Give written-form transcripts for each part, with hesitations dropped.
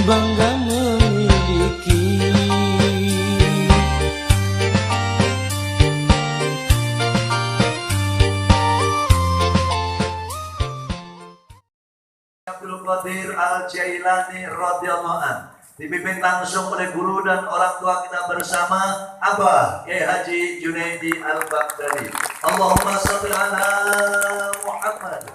bangga memiliki. Abdul Qadir Al-Jailani radhiyallahu anhu dipimpin langsung oleh guru dan orang tua kita bersama Abah Kiai Haji Junaidi Al-Baghdadi. Allahumma shalli ala Muhammad.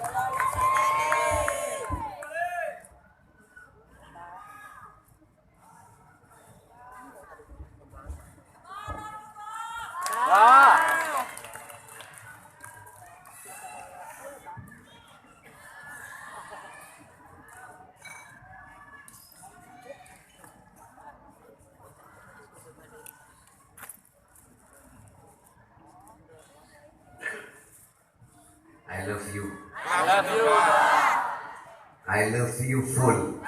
I love you. I love you. I love you full.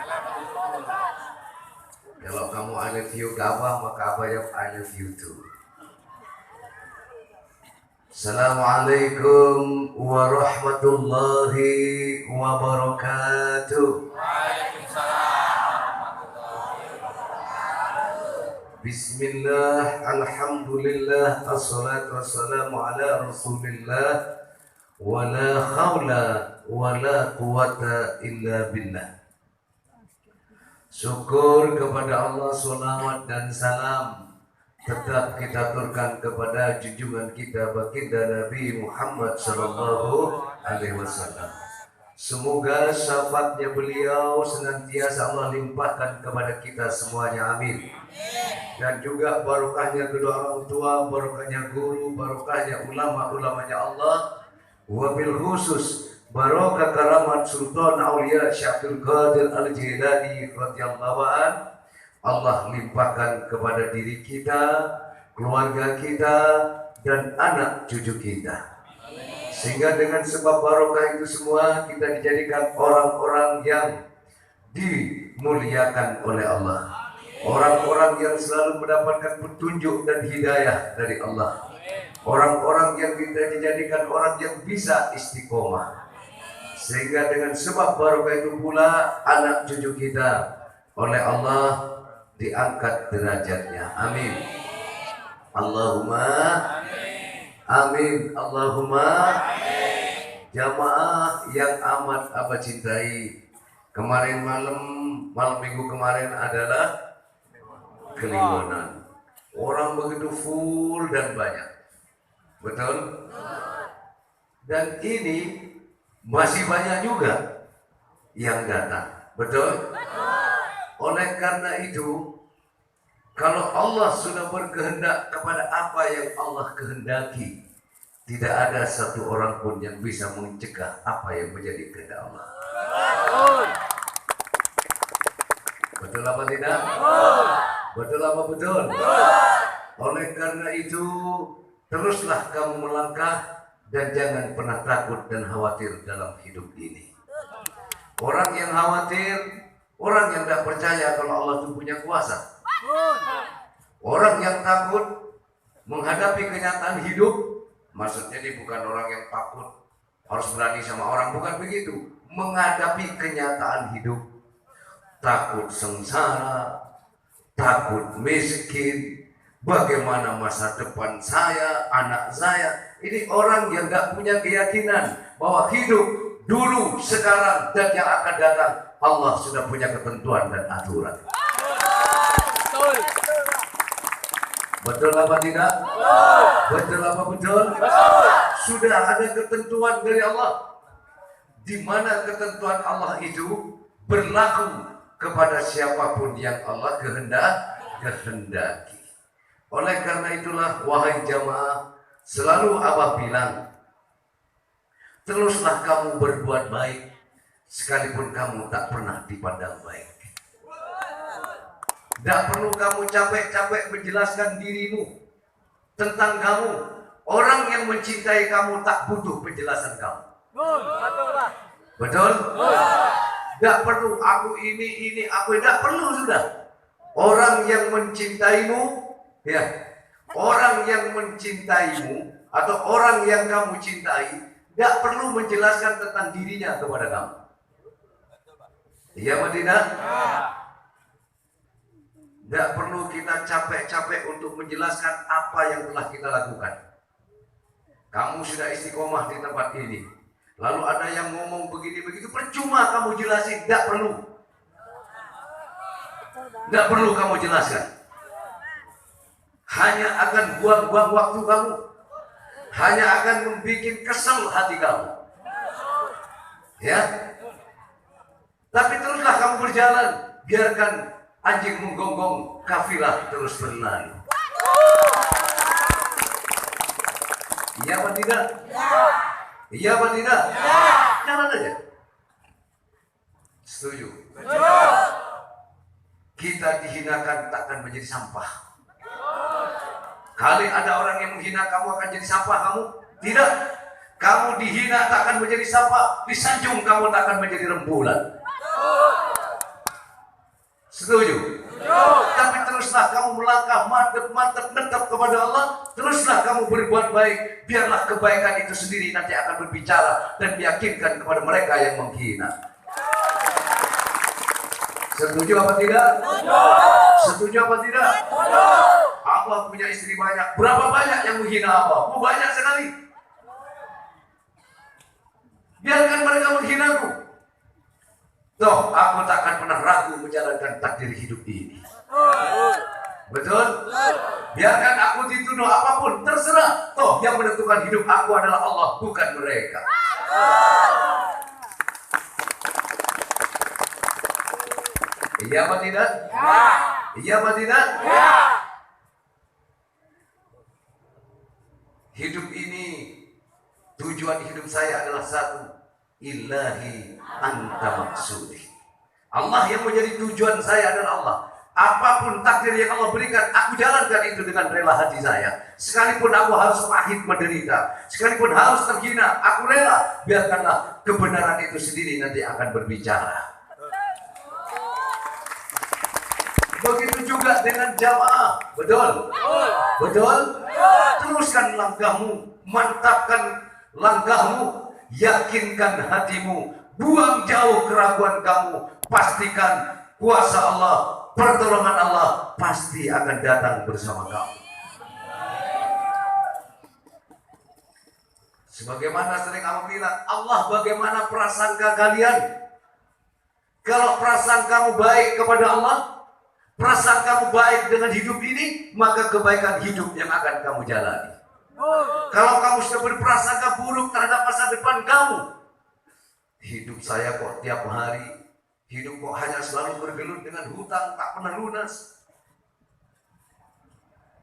Kalau kamu I love you ke Abah, maka Abah jawab I love you too. Assalamualaikum warahmatullahi wabarakatuh. Bismillah, alhamdulillah, assalatu wassalamu ala rasulillah. Wala khawla wala quwata illa billah. Syukur kepada Allah, salawat dan salam tetap kita aturkan kepada junjungan kita baginda Nabi Muhammad sallallahu alaihi wasallam. Semoga syafaatnya beliau senantiasa Allah limpahkan kepada kita semuanya, amin. Dan juga barokahnya kedua orang tua, barokahnya guru, barokahnya ulama-ulamanya Allah. Wabil khusus barokah karamat Sultan Aulia Syekh Abdul Qadir Al-Jailani radhiyallahu an, Allah limpahkan kepada diri kita, keluarga kita, dan anak cucu kita. Sehingga dengan sebab barokah itu semua kita dijadikan orang-orang yang dimuliakan oleh Allah. Orang-orang yang selalu mendapatkan petunjuk dan hidayah dari Allah. Orang-orang yang kita dijadikan orang yang bisa istiqomah. Sehingga dengan sebab barokah itu pula anak cucu kita oleh Allah diangkat derajatnya. Amin. Allahumma amin. Allahumma amin. Jamaah yang amat Abah cintai, kemarin malam minggu kemarin adalah Kliwonan. Orang begitu full dan banyak. Betul? Dan ini masih banyak juga yang datang. Betul? Oleh karena itu, kalau Allah sudah berkehendak kepada apa yang Allah kehendaki, tidak ada satu orang pun yang bisa mencegah apa yang menjadi kehendak Allah. Betul apa tidak? Betul apa betul? Oleh karena itu, teruslah kamu melangkah dan jangan pernah takut dan khawatir dalam hidup ini. Orang yang khawatir, orang yang tidak percaya kalau Allah itu punya kuasa. Orang yang takut menghadapi kenyataan hidup, maksudnya ini bukan orang yang takut harus berani sama orang, bukan begitu. Menghadapi kenyataan hidup, takut sengsara, takut miskin. Bagaimana masa depan saya, anak saya? Ini orang yang gak punya keyakinan bahwa hidup dulu, sekarang, dan yang akan datang Allah sudah punya ketentuan dan aturan. Betul apa tidak? Betul apa betul? Sudah ada ketentuan dari Allah, di mana ketentuan Allah itu berlaku kepada siapapun yang Allah kehendaki. Oleh karena itulah, wahai jamaah, selalu Abah bilang, teruslah kamu berbuat baik, sekalipun kamu tak pernah dipandang baik. Tidak perlu kamu capek-capek menjelaskan dirimu tentang kamu. Orang yang mencintai kamu tak butuh penjelasan kamu. Betul? Tidak perlu aku ini, aku tidak perlu sudah. Orang yang mencintaimu, ya, orang yang mencintaimu atau orang yang kamu cintai tidak perlu menjelaskan tentang dirinya kepada kamu. Iya atau tidak? Tidak perlu kita capek-capek untuk menjelaskan apa yang telah kita lakukan. Kamu sudah istiqomah di tempat ini. Lalu ada yang ngomong begini-begitu, percuma kamu jelasin, tidak perlu. Tidak perlu kamu jelaskan. Hanya akan buang-buang waktu kamu. Hanya akan membuat kesel hati kamu. Ya. Tapi teruslah kamu berjalan. Biarkan anjing menggonggong, kafilah terus berlari. Iya apa tidak? Iya apa tidak? Jalan aja. Setuju? Kita dihinakan takkan menjadi sampah. Kali ada orang yang menghina kamu akan jadi sampah kamu? Tidak. Kamu dihina tak akan menjadi sampah. Disanjung kamu tak akan menjadi rembulan. Setuju? Tapi teruslah kamu melangkah mantap netap kepada Allah. Teruslah kamu berbuat baik. Biarlah kebaikan itu sendiri nanti akan berbicara dan meyakinkan kepada mereka yang menghina. Setuju apa tidak? Setuju apa tidak? Abah punya istri banyak. Berapa banyak yang menghina Abah? Banyak sekali. Biarkan mereka menghinaku. Toh, aku tak akan pernah ragu menjalankan takdir hidup ini. Betul? Biarkan aku dituduh apapun, terserah. Toh, yang menentukan hidup aku adalah Allah, bukan mereka. Iya apa tidak? Iya apa tidak? Hidup ini, tujuan hidup saya adalah satu. Ilahi anta maksudi. Allah yang menjadi tujuan saya adalah Allah. Apapun takdir yang Allah berikan, aku jalankan itu dengan rela hati saya. Sekalipun aku harus pahit menderita, sekalipun harus terhina, aku rela. Biarkanlah kebenaran itu sendiri nanti akan berbicara. Begitu juga dengan jamaah. Betul? Betul? Teruskan langkahmu, mantapkan langkahmu, yakinkan hatimu, buang jauh keraguan kamu, pastikan kuasa Allah, pertolongan Allah pasti akan datang bersama kamu. Sebagaimana sering kamu bilang, Allah bagaimana prasangka kalian? Kalau prasangkamu baik kepada Allah, prasangkamu baik dengan hidup ini, maka kebaikan hidup yang akan kamu jalani. Kalau kamu sudah berprasangka buruk terhadap masa depan kamu, hidup saya kok tiap hari, hidup kok hanya selalu bergelut dengan hutang tak pernah lunas,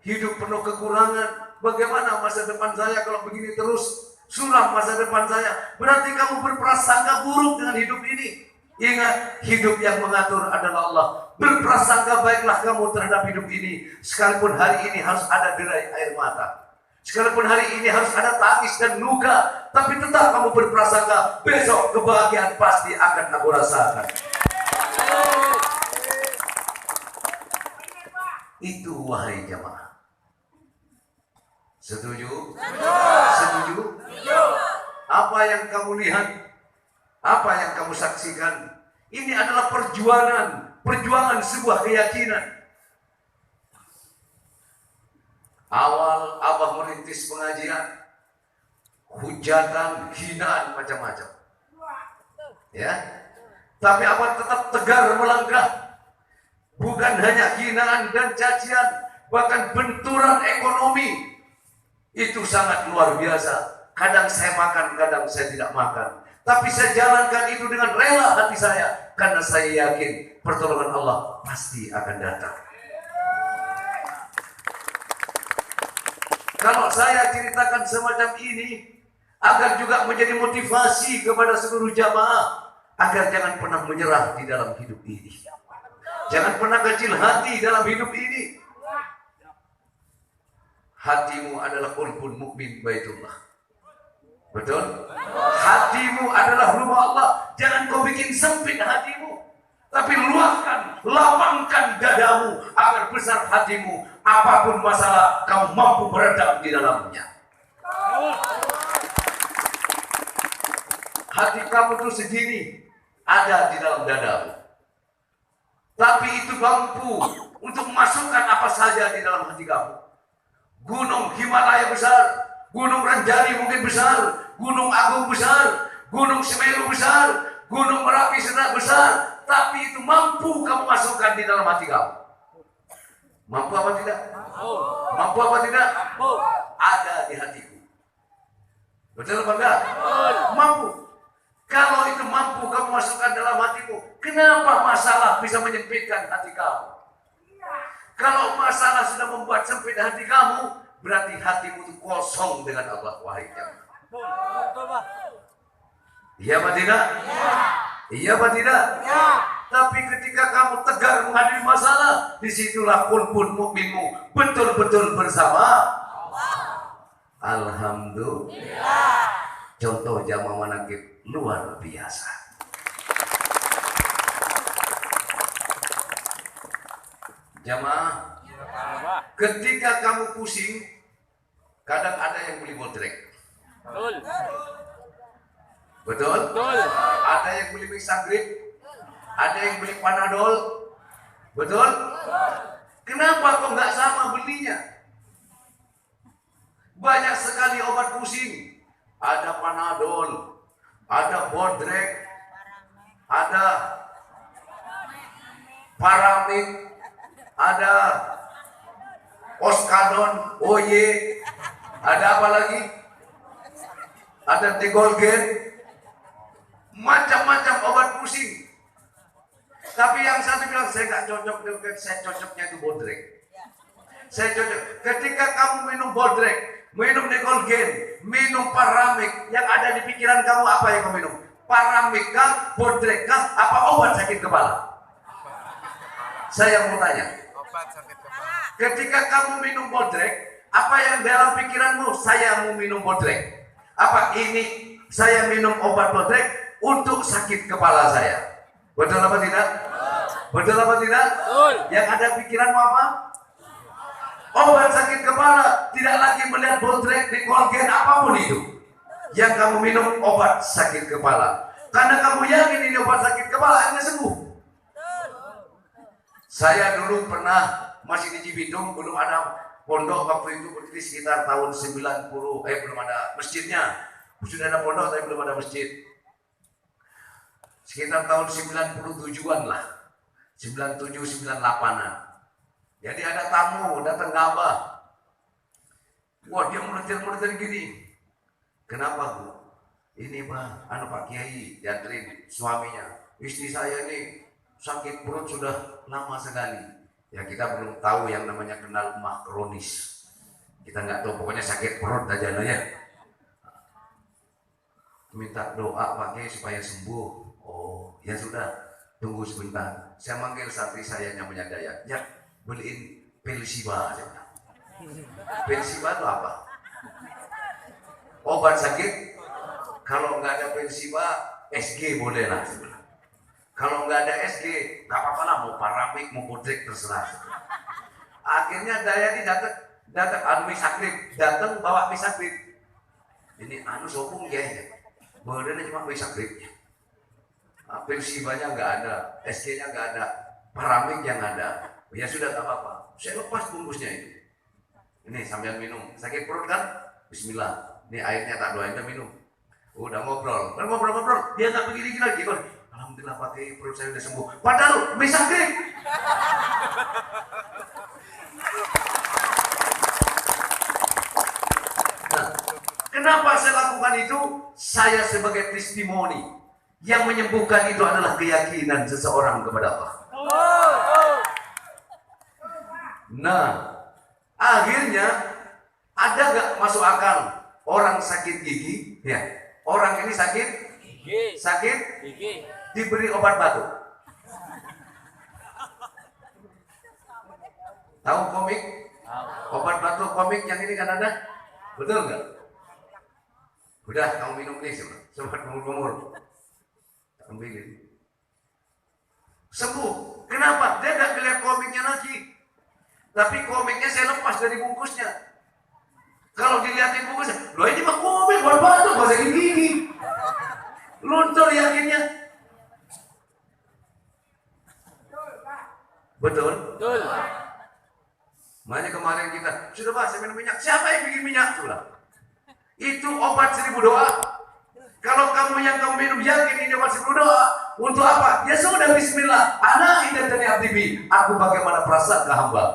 hidup penuh kekurangan, bagaimana masa depan saya kalau begini terus, suram masa depan saya. Berarti kamu berprasangka buruk dengan hidup ini. Ingat, hidup yang mengatur adalah Allah. Berprasangka baiklah kamu terhadap hidup ini. Sekalipun hari ini harus ada derai air mata, sekalipun hari ini harus ada tangis dan luka, tapi tetap kamu berprasangka, besok kebahagiaan pasti akan aku rasakan. Itu wahai jamaah. Setuju? Setuju? Apa yang kamu lihat, apa yang kamu saksikan, ini adalah perjuangan sebuah keyakinan. Awal Abah merintis pengajian, hujatan, hinaan, macam-macam. Ya, tapi Abah tetap tegar melangkah. Bukan hanya hinaan dan cacian, bahkan benturan ekonomi. Itu sangat luar biasa. Kadang saya makan, kadang saya tidak makan. Tapi saya jalankan itu dengan rela hati saya. Karena saya yakin pertolongan Allah pasti akan datang. Kalau saya ceritakan semacam ini, agar juga menjadi motivasi kepada seluruh jamaah, agar jangan pernah menyerah di dalam hidup ini. Jangan pernah kecil hati dalam hidup ini. Hatimu adalah qalbun mukmin baitullah. Betul? Hatimu adalah rumah Allah. Jangan kau bikin sempit hatimu, tapi luaskan, lapangkan dadamu agar besar hatimu. Apapun masalah, kamu mampu meredam di dalamnya. Hati kamu itu sendiri ada di dalam dadamu, tapi itu mampu untuk memasukkan apa saja di dalam hati kamu. Gunung Himalaya besar, Gunung Rinjani mungkin besar, Gunung Agung besar, Gunung Semeru besar, Gunung Merapi sedang besar, tapi itu mampu kamu masukkan di dalam hati kamu. Mampu apa tidak? Mampu apa tidak? Ada di hatiku. Betul apa enggak? Mampu. Kalau itu mampu kamu masukkan dalam hatimu, kenapa masalah bisa menyempitkan hati kamu? Kalau masalah sudah membuat sempit hati kamu, berarti hatimu itu kosong dengan Allah. Wahai jemaah. Iya apa tidak? Iya apa tidak? Ya. Tapi ketika kamu tegar menghadapi masalah, disitulah kulpun mukminmu betul-betul bersama Allah. Alhamdulillah. Contoh jamaah manaqib luar biasa. Jamaah, ketika kamu pusing, kadang ada yang beli bodrek. Betul? Betul. Ada yang beli Misagrip, ada yang beli Panadol. Betul? Kenapa kok nggak sama belinya? Banyak sekali obat pusing. Ada Panadol, ada Bodrek, ada Paramik, ada Oskadon, Oye, ada apa lagi? Ada Tegolgen, macam-macam obat pusing. Tapi yang satu bilang saya nggak cocok dengan saya, cocoknya itu Bodrek. Saya cocok. Ketika kamu minum Bodrek, minum Tegolgen, minum Paramik, yang ada di pikiran kamu apa yang kamu minum? Paramik kah, Bodrek kah, apa obat sakit kepala? Saya mau tanya. Ketika kamu minum Bodrek, apa yang dalam pikiranmu? Saya mau minum Bodrek. Apa ini saya minum obat Bodrek untuk sakit kepala saya? Betul apa tidak? Betul apa tidak? Betul. Yang ada pikiranmu apa? Obat sakit kepala, tidak lagi melihat Bodrek, Tegolgen, apapun itu. Yang kamu minum obat sakit kepala. Karena kamu yakin ini obat sakit kepala, akhirnya sembuh. Saya dulu pernah masih di Cibitung, belum ada pondok waktu itu, berdiri sekitar tahun 90, belum ada masjidnya. Sudah ada pondok tapi belum ada masjid. Sekitar tahun 97-an lah. 97, 98-an. Jadi ada tamu datang ke Abah. Wah, dia meletir-meletir gini. Kenapa, Bu? Ini Pak Kiai dianterin suaminya. Istri saya ini sakit perut sudah lama sekali. Ya kita belum tahu yang namanya kenal mah kronis. Kita nggak tahu, pokoknya sakit perut aja ya. Minta doa Pak Kiai supaya sembuh. Oh ya sudah, tunggu sebentar. Saya manggil santri saya yang punya daya. Ya beliin Pelsiba. Pelsiba itu apa? Obat sakit. Kalau nggak ada Pelsiba, SG boleh lah. Kalau nggak ada SG, nggak apa-apa lah, mau Paramik, mau Bodrek, terserah. Akhirnya Daya ini datang Misagrip, datang bawa Misagrip. Ini sopung ya, badannya cuma Misagripnya. Persibanya nggak ada, SG-nya nggak ada, Paramik yang ada. Ya sudah, nggak apa-apa. Saya lepas bungkusnya itu. Ini sambil minum, sakit perut kan? Bismillah. Ini airnya tak doain, kita minum. Udah ngobrol, dia nggak begini lagi. Alhamdulillah Pak Kiai, perut saya sudah sembuh. Padahal Misagrip. Nah, kenapa saya lakukan itu? Saya sebagai testimoni. Yang menyembuhkan itu adalah keyakinan seseorang kepada Allah. Nah, akhirnya ada gak masuk akal orang sakit gigi? Ya, orang ini sakit gigi. Diberi obat batuk. Tahu komik? Obat batuk komik yang ini kan ada? Betul nggak? Udah, kamu minum nih sobat kumur-kumur. Ambilin. Sembuh. Kenapa? Dia nggak lihat komiknya lagi. Tapi komiknya saya lepas dari bungkusnya. Kalau dilihatin bungkusnya, loh ini mah komik obat batuk, masa gini. Luntur yakinnya. Betul? Betul. Makanya kemarin kita, sudah Pak, saya minum minyak. Siapa yang bikin minyak? Itu obat 1000 doa. Kalau kamu yang kamu minum yakin ini obat 1000 doa, untuk apa? Ya sudah, bismillah. Ana idatani abdibi. Aku bagaimana perasaan ke hamba.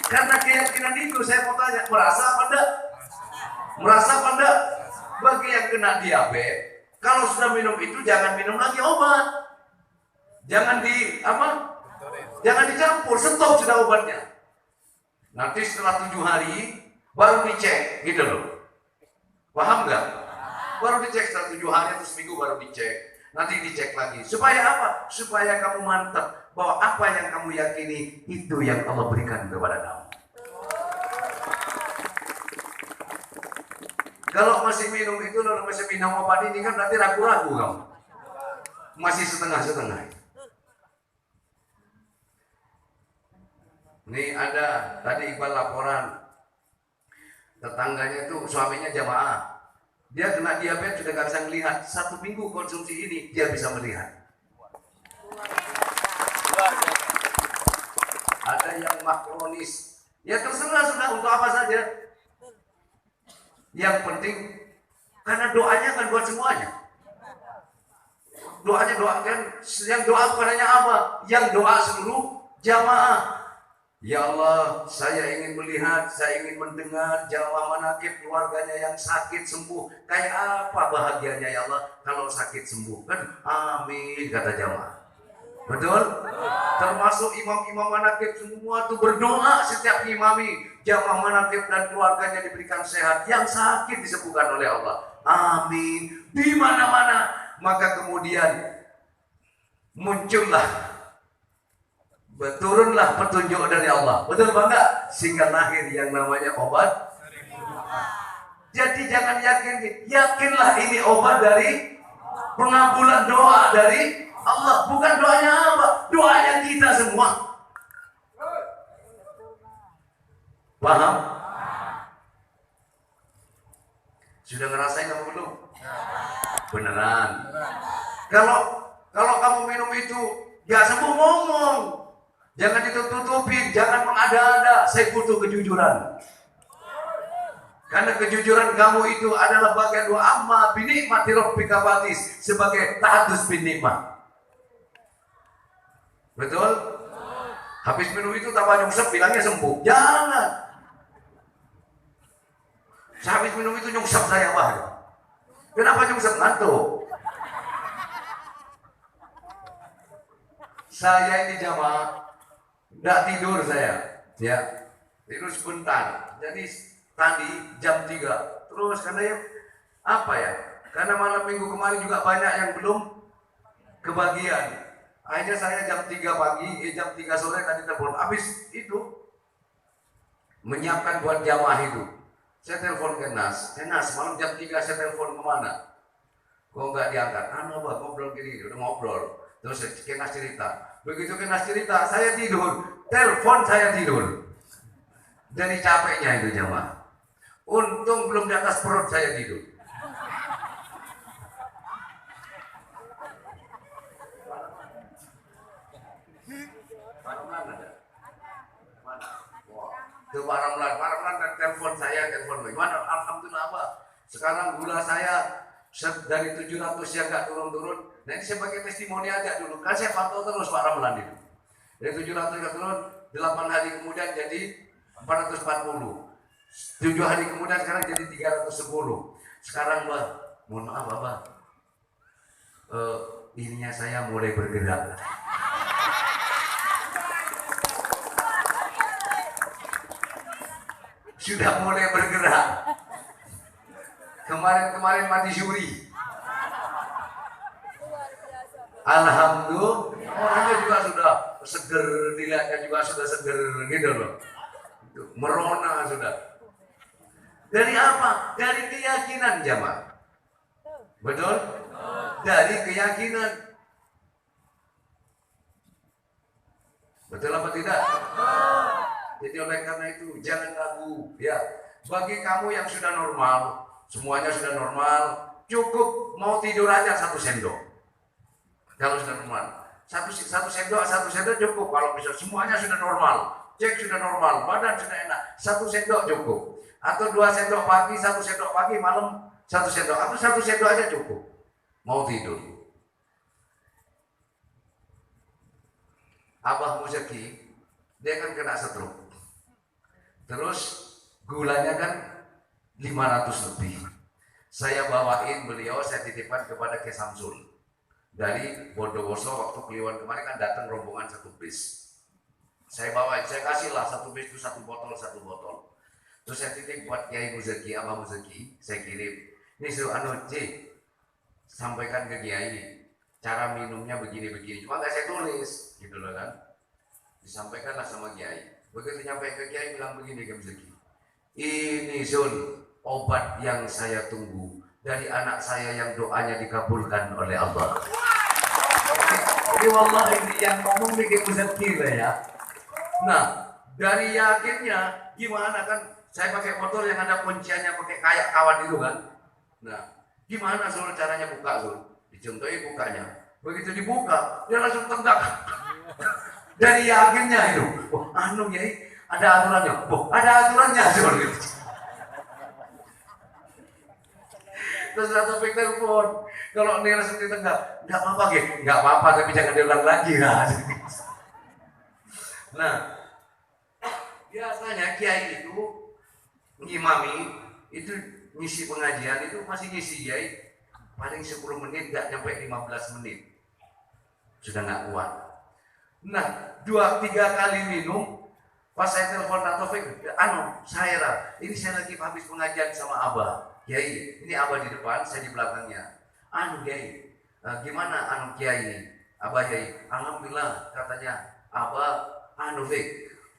Karena keyakinan itu saya mau tanya, merasa apa enggak? Merasa apa enggak? Bagi yang kena diabetes, kalau sudah minum itu jangan minum lagi obat. Jangan jangan dicampur, stop sudah obatnya. Nanti setelah 7 hari baru dicek, gitu loh. Paham nggak? Baru dicek setelah 7 hari atau seminggu baru dicek. Nanti dicek lagi. Supaya apa? Supaya kamu mantap bahwa apa yang kamu yakini itu yang Allah berikan kepada kamu. Kalau masih minum itu, lalu masih minum obat ini kan nanti ragu-ragu kamu. Masih setengah-setengah. Ini ada tadi Iqbal laporan, tetangganya itu suaminya jamaah, dia kena diabetes sudah nggak bisa melihat. 1 minggu konsumsi ini dia bisa melihat. Ada yang makronis, ya terserah sudah untuk apa saja. Yang penting karena doanya kan buat semuanya. Doanya doakan, yang doa kepadanya apa? Yang doa seluruh jamaah. Ya Allah, saya ingin melihat, saya ingin mendengar jamaah manakib keluarganya yang sakit sembuh. Kayak apa bahagianya ya Allah kalau sakit sembuh. Kan amin kata jamaah. Betul? Termasuk imam-imam manakib semua itu berdoa setiap imami. Jamaah manakib dan keluarganya diberikan sehat. Yang sakit disembuhkan oleh Allah. Amin. Di mana-mana. Maka kemudian muncullah, turunlah petunjuk dari Allah. Betul bangga? Sehingga lahir yang namanya obat. Jadi jangan yakinlah ini obat dari pengabulan doa dari Allah. Bukan doanya apa? Doanya kita semua. Paham? Sudah ngerasain apa belum? Beneran. Kalau kamu minum itu gak sembuh, ngomong. Jangan ditutup-tutupin, jangan mengada-ada. Saya butuh kejujuran. Karena kejujuran kamu itu adalah bagian doa amma binikmati rabbika fatis, sebagai tahadus bin nikmah. Betul? Habis minum itu tambah nyungsep bilangnya sembuh. Jangan. Habis minum itu nyungsep saya, wah. Kenapa nyungsep? Ngantuk. Saya ini jamaah nggak tidur saya, ya tidur sebentar. Jadi tadi jam 3 terus karena ya apa ya? Karena malam minggu kemarin juga banyak yang belum kebagian. Akhirnya saya jam 3 pagi, jam 3 sore tadi telepon. Habis itu menyiapkan buat jamaah itu. Saya telepon ke Nas malam jam 3 saya telepon kemana? Kok nggak diangkat? Bang, ngobrol gini, udah ngobrol. Terus Kenas cerita. Begitu Kenas cerita, saya tidur. Telepon saya tidur. Jadi capeknya itu jamaah. Untung belum di atas perut saya tidur. Paromlan ada? Mana? Wah, itu Paromlan dan telepon saya, gimana? Alhamdulillah Pak. Sekarang gula saya dari 700 yang nggak turun-turun. Nanti saya pakai testimoni aja dulu. Kan saya pantau terus Pak Ramlan itu. Dari 700 nggak turun, 8 hari kemudian jadi 440. 7 hari kemudian sekarang jadi 310. Sekarang Mbak, mohon maaf Mbak, ininya saya mulai bergerak. Sudah mulai bergerak. Kemarin mati suri. Alhamdulillah, orangnya juga sudah seger, dilihatnya juga sudah seger gitu loh. Merona sudah. Dari apa? Dari keyakinan jamaah. Betul? Dari keyakinan. Betul apa tidak? Jadi oleh karena itu jangan ragu ya. Bagi kamu yang sudah normal, semuanya sudah normal, cukup mau tidur aja 1 sendok. Kalau sudah normal. satu sendok cukup. Kalau bisa semuanya sudah normal, cek sudah normal, badan sudah enak, 1 sendok cukup. Atau 2 sendok pagi, 1 sendok pagi, malam 1 sendok, atau 1 sendok aja cukup. Mau tidur. Abah Muzaki, dia kan kena stroke. Terus gulanya kan 500 lebih. Saya bawain beliau, saya titipkan kepada Ke Samsul. Dari Bondowoso waktu Kliwon kemarin kan datang rombongan 1 bis. Saya bawain, saya kasihlah 1 bis itu 1 botol. Terus saya titip buat Kiai Muzaki, Abah Muzaki, saya kirim. Ini suruh sampaikan ke Kiai, cara minumnya begini-begini. Cuma nggak saya tulis, gitu loh kan. Disampaikanlah sama Kiai. Begitu nyampe ke Kiai bilang begini ke Muzaki. Ini Zul, obat yang saya tunggu dari anak saya yang doanya dikabulkan oleh Allah. Ini wallahi ini yang ngomong bikin Muzaki lah ya. Nah, dari yakinnya gimana kan? Saya pakai motor yang ada kunciannya pakai kayak kawan itu kan. Nah, gimana Zul caranya buka Zul? Dicontohi bukanya. Begitu dibuka, dia langsung tenggak. Dari yakinnya itu. Oh, ya, ada aturannya. Oh, ada aturannya Zul. Terus satu pikir telepon, kalau ini langsung ditenggak, nggak apa-apa gitu, nggak apa-apa tapi jangan diulang lagi lah. Nah, biasanya Kiai itu ngimami itu ngisi pengajian itu masih ngisi Kiai paling 10 menit, nggak nyampe 15 menit sudah nggak kuat. Nah, 2-3 kali minum, pas saya telepon Taufik, saya ini saya lagi habis pengajian sama Abah. Kiai, ini Abah di depan, saya di belakangnya. Kiai, gimana Kiai? Abah Kiai, alhamdulillah katanya Abah Fik,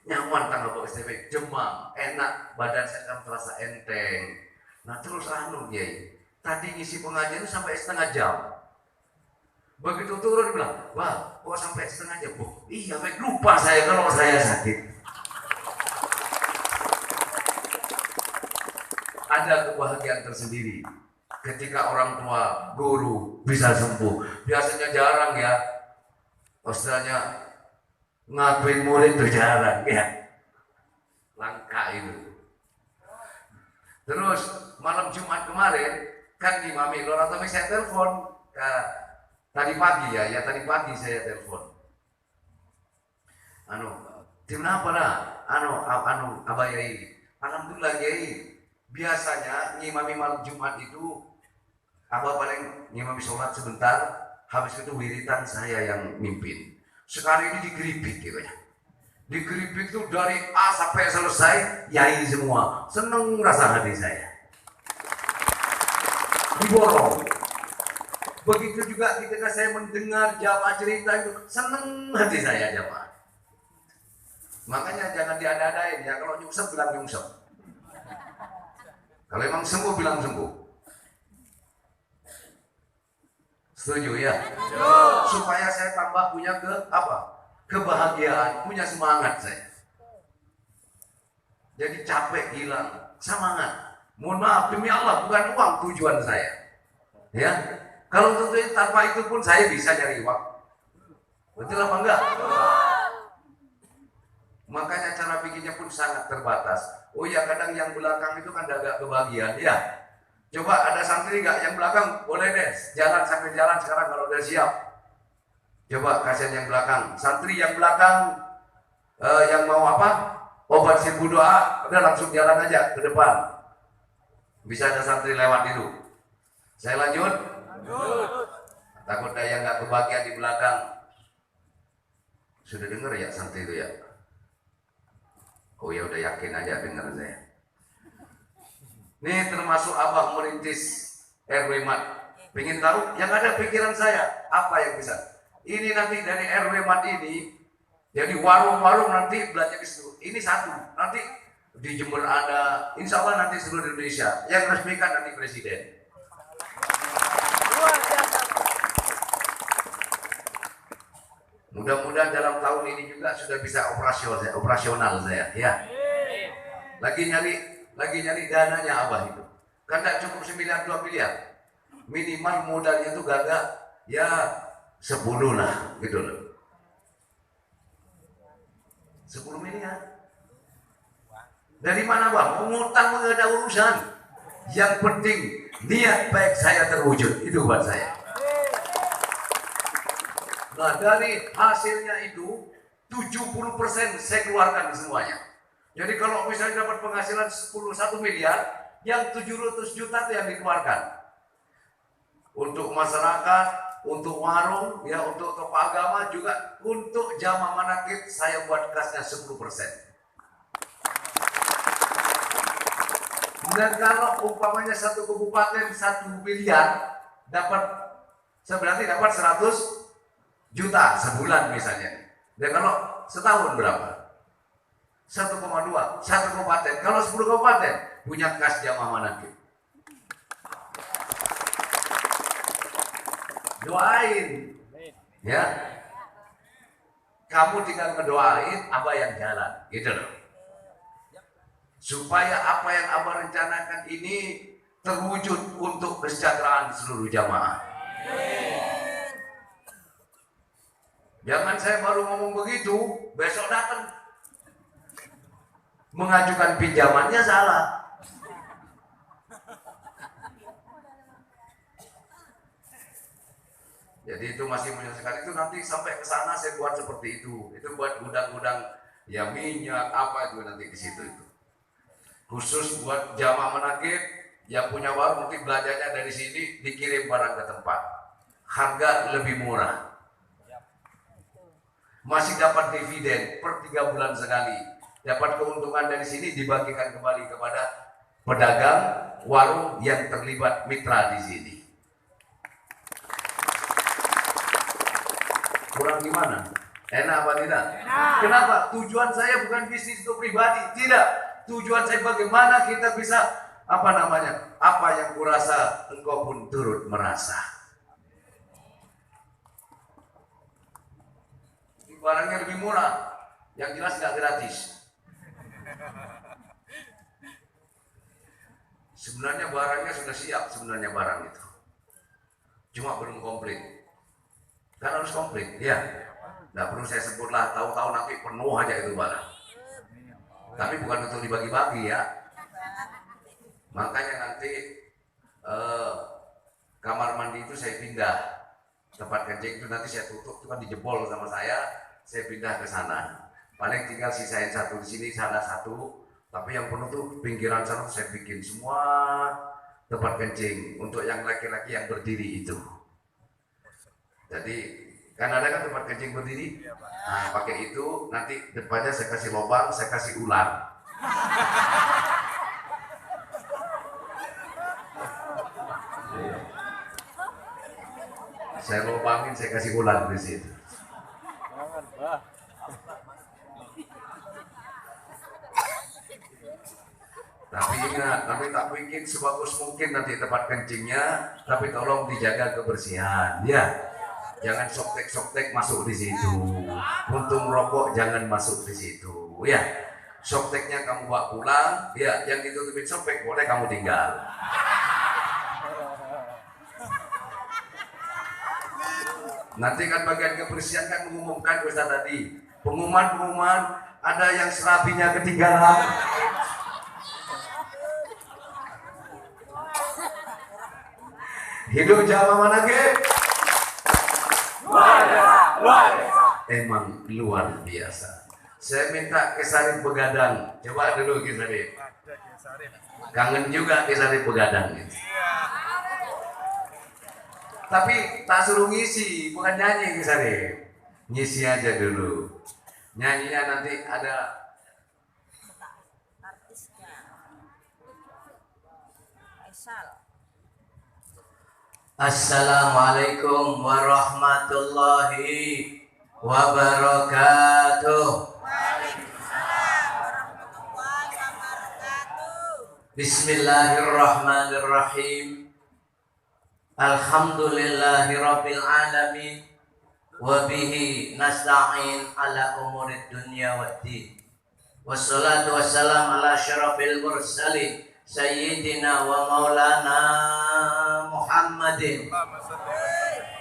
nyaman tanggal bawa STP, jemang, enak, badan saya kan terasa enteng. Nah terus Kiai, tadi ngisi pengajian itu sampai setengah jam. Begitu turun bilang, wah kok sampai setengah jam? Oh, iya, lupa saya kalau saya sakit. Ada kebahagiaan tersendiri ketika orang tua, guru bisa sembuh. Biasanya jarang ya, istilahnya ngakuin murid itu jarang ya, langka itu. Terus malam Jumat kemarin kan di Mami Lora Tomik saya telepon tadi pagi tadi pagi saya telepon. Kenapa lah? Abah Yai, alhamdulillah Yai. Biasanya ngimami malam Jumat itu Abah paling ngimami sholat sebentar, habis itu wiritan saya yang mimpin. Sekarang ini digeripik gitu ya. Digeripik itu dari A sampai selesai, Yai semua. Seneng rasa hati saya. Diborong. Begitu juga ketika saya mendengar jamaah cerita itu, seneng hati saya jamaah. Makanya jangan diada-adain ya, kalau nyungsep bilang nyungsep. Kalau emang sembuh bilang sembuh. Setuju ya? Supaya saya tambah punya kebahagiaan, punya semangat saya. Jadi capek hilang, semangat. Mohon maaf demi Allah, bukan uang tujuan saya. Ya, kalau tentunya tanpa itu pun saya bisa nyari uang. Betul apa enggak? Makanya cara bikinnya pun sangat terbatas. Oh iya, kadang yang belakang itu kan agak kebagian ya. Coba ada santri nggak yang belakang? Boleh deh, jalan sambil jalan sekarang kalau udah siap. Coba kasihan yang belakang. Santri yang belakang yang mau obat seribu doa, udah langsung jalan aja ke depan. Bisa ada santri lewat itu. Saya lanjut. Takut ada yang nggak kebagian di belakang. Sudah dengar ya santri itu ya? Oh ya udah yakin aja dengar saya. Ini termasuk Abah merintis RW Mat. Pengen tahu? Yang ada pikiran saya apa yang bisa? Ini nanti dari RW Mat ini, jadi warung-warung nanti belanja ke situ. Ini satu. Nanti di Jember ada, insya Allah nanti seluruh Indonesia. Yang resmikan nanti presiden. Mudah-mudahan dalam tahun ini juga sudah bisa operasional saya, ya. Lagi nyari dananya Abah itu. Kan tidak cukup 2 miliar. Minimal modalnya itu gagak ya 10 lah gitu loh. 10 miliar. Dari mana bang? Mengutang nggak ada urusan. Yang penting niat baik saya terwujud. Itu buat saya. Nah dari hasilnya itu 70% saya keluarkan semuanya. Jadi kalau misalnya dapat penghasilan 1 miliar, yang 700 juta itu yang dikeluarkan. Untuk masyarakat, untuk warung, ya untuk toko agama juga, untuk jamaah manakib saya buat kasnya 10%. Dan kalau umpamanya satu kabupaten 1 miliar dapat, berarti dapat 100 juta sebulan misalnya. Dan kalau setahun berapa? 1,2 satu kabupaten. Kalau 10 kabupaten punya kas jamaah manakib. Doain, ya. Kamu tinggal ngedoain, Abah yang jalan, gitu loh. Supaya apa yang Abah rencanakan ini terwujud untuk kesejahteraan seluruh jamaah. Jangan saya baru ngomong begitu, besok datang mengajukan pinjamannya salah. Jadi itu masih menyelesaikan itu, nanti sampai ke sana saya buat seperti itu. Itu buat gudang-gudang ya minyak apa itu nanti ke situ itu. Khusus buat jamaah manakib yang punya warung, nanti belajarnya dari sini dikirim barang ke tempat. Harga lebih murah. Masih dapat dividen per 3 bulan sekali. Dapat keuntungan dari sini dibagikan kembali kepada pedagang warung yang terlibat mitra di sini. Kurang gimana? Enak apa tidak? Enak. Kenapa? Tujuan saya bukan bisnis untuk pribadi, tidak. Tujuan saya bagaimana kita bisa apa yang kurasa engkau pun turut merasa. Barangnya lebih murah, yang jelas tidak gratis. Sebenarnya barangnya sudah siap, sebenarnya barang itu cuma belum komplit. Kan harus komplit, ya. Nggak perlu saya sebutlah, tahu-tahu nanti penuh aja itu barang. Tapi bukan untuk dibagi-bagi ya. Makanya nanti kamar mandi itu saya pindah. Tempat kencing itu nanti saya tutup, itu kan dijebol sama saya pindah ke sana. Paling tinggal sisain satu di sini, sana satu. Tapi yang penuh tuh pinggiran sana saya bikin semua tempat kencing untuk yang laki-laki yang berdiri itu. Jadi kan ada kan tempat kencing berdiri, nah pakai itu, nanti depannya saya kasih lubang, saya kasih ular. Saya lubangin, saya kasih ular di situ. Tapi ingat, tapi tak bikin sebagus mungkin nanti tempat kencingnya, tapi tolong dijaga kebersihan, ya. Jangan soktek-soktek masuk di situ. Puntung rokok jangan masuk di situ, ya. Sokteknya kamu bawa pulang, ya. Yang ditutupin soktek boleh kamu tinggal. Nanti kan bagian kebersihan kan mengumumkan Ustaz tadi. Pengumuman ada yang serabinya ketinggalan. Hidup jamaah manakib. Emang luar biasa. Saya minta ke Sarip Begadang. Coba dulu ke Sarip. Kangen juga ke Sarip Begadang. Tapi tak suruh ngisi, bukan nyanyi ke Sarip. Ngisi aja dulu. Nyanyinya nanti ada. Assalamualaikum warahmatullahi wabarakatuh. Waalaikumsalam warahmatullahi wabarakatuh. Bismillahirrahmanirrahim. Alhamdulillahi rabbil alamin. Wabihi nasta'in ala umurid dunya waddin. Wassalatu wassalam ala syarafil mursalin Sayyidina wa maulana Muhammadin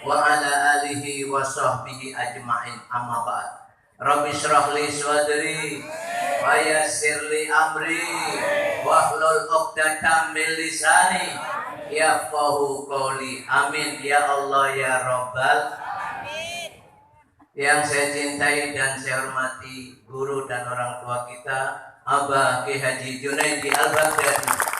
wa ala alihi wa sahbihi ajma'in, amma ba'd. Rabbi shrah li sadri wa yassir li amri wahlul 'uqdatam min lisani yafqahu qawli. Amin ya Allah ya Rabbal alamin. Yang saya cintai dan saya hormati guru dan orang tua kita, Abah Ki Haji Junaidi Al-Baghdadi.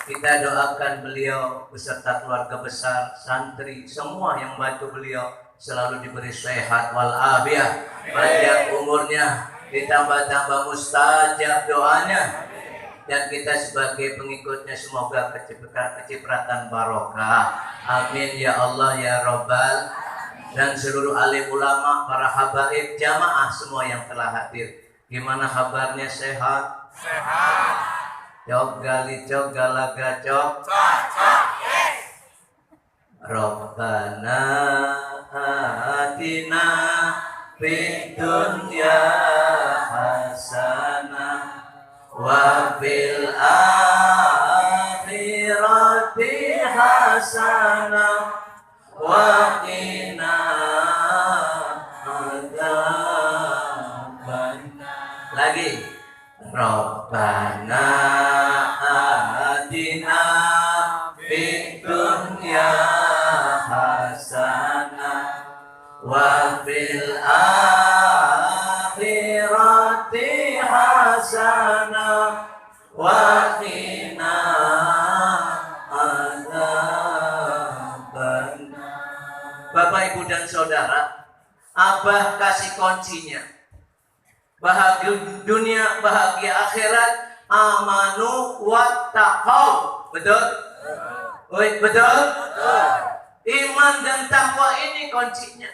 Kita doakan beliau beserta keluarga besar, santri, semua yang bantu beliau selalu diberi sehat walafiat, panjang umurnya, ditambah-tambah mustajab doanya, dan kita sebagai pengikutnya semoga kecipratan barokah. Amin ya Allah ya Rabbal. Dan seluruh alim ulama, para habaib, jamaah semua yang telah hadir. Gimana kabarnya, sehat? Sehat. Cok gali cok galaga cok. Yes. Rabbana atina fid dunya hasanah wa fil akhirati hasanah wa qina adzabannar. Lagi. Rabbana atina fid dunya hasanah wa fil akhirati hasanah wa qina adzabannar. Bapak, Ibu dan Saudara, Abah kasih kuncinya. Bahagia dunia, bahagia akhirat, amanu wattaqau. Betul? Betul? Iman dan takwa ini kuncinya.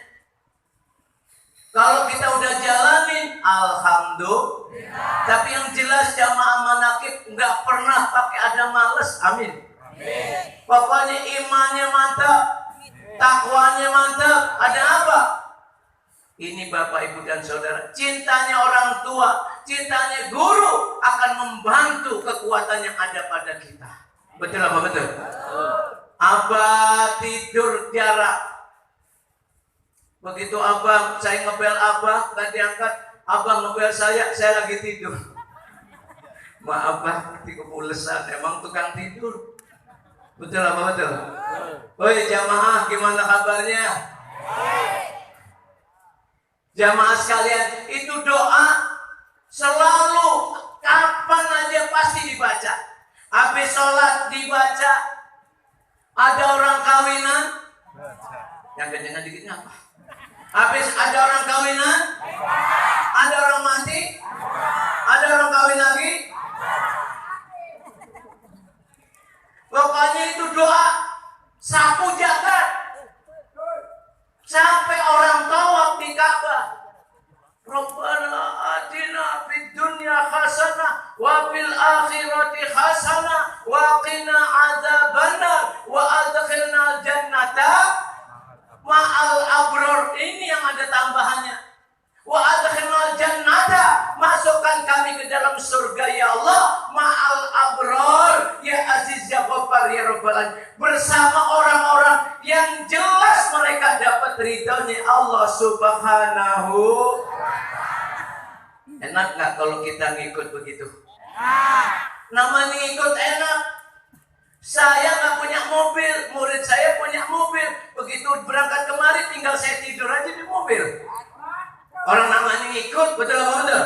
Kalau kita udah jalanin, alhamdulillah. Tapi yang jelas jamaah manakib nggak pernah pakai ada males. Amin. Pokoknya imannya mantap, takwanya mantap. Ada apa? Ini Bapak, Ibu dan Saudara, cintanya orang tua, cintanya guru akan membantu kekuatan yang ada pada kita. Betul apa betul? Abah tidur jarak. Begitu Abah, saya ngebel Abah, gak diangkat. Abah ngebel saya lagi tidur. Maaf Abah, kepulesan, emang tukang tidur. Betul apa betul? Woi jamaah, gimana kabarnya? Jamaah sekalian, itu doa selalu kapan aja pasti dibaca. Habis sholat dibaca. Ada orang kawinan, yang kencengkan dikitnya apa? Habis ada orang kawinan, ada orang mati, ada orang kawin lagi. Pokoknya itu doa sapu jagat. Sampai orang tawaf di Ka'bah. Rabbana atina fid dunya hasanah wa fil akhirati hasanah wa qina adzabannar wa adkhilna jannata ma'al abror. Ini yang ada tambahannya. Wa adkhilna jannata, masukkan kami ke dalam surga ya Allah, ma'al abror, ya aziz ya ghaffar ya rabbal alamin, bersama orang-orang yang jelas mereka dapat ridhonya Allah subhanahu. Enak gak kalau kita ngikut begitu? Namanya ngikut enak. Saya gak punya mobil, murid saya punya mobil. Begitu berangkat kemari tinggal saya tidur aja di mobil. Orang namanya ngikut, betul apa betul?